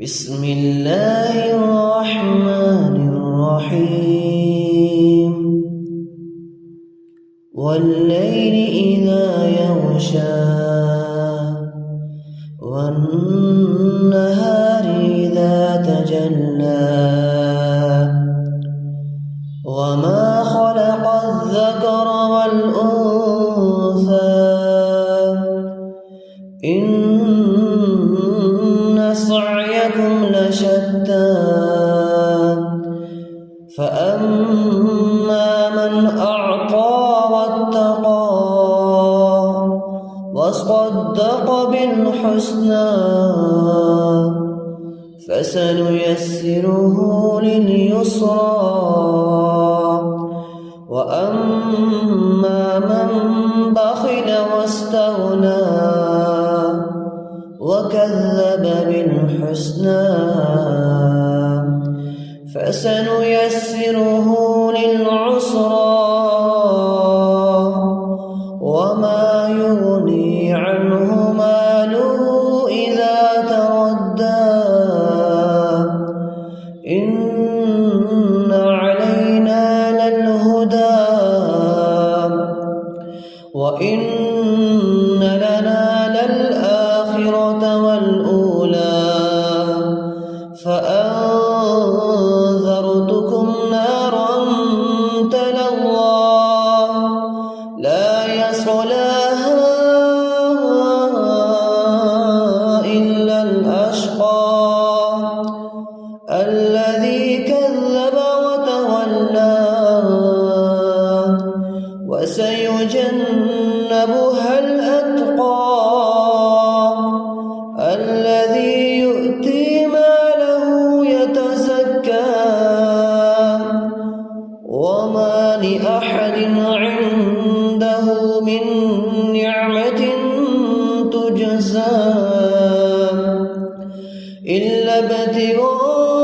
بسم الله الرحمن الرحيم والليل إذا يغشى والنهار إذا تجلى وما خلق الذكر والأنثى إن سعيكم لشتى فأما من أعطى واتقى وصدق بالحسنى فسنيسره لليسرى وأما من بخل واستغنى وكذب بالحسنى فسنيسره للعسرى وما يغني عنه ماله إذا تردى إن علينا للهدى وإن لنا للآخرة والأولى فأنذرتكم نارا تلظى لا يصلاها إلا الأشقى الذي كذب وتولى وسيجنبها الأتقى الذي يؤتي ماله يتزكى وما لأحد عنده من نعمة تجزى إلا ابتغاء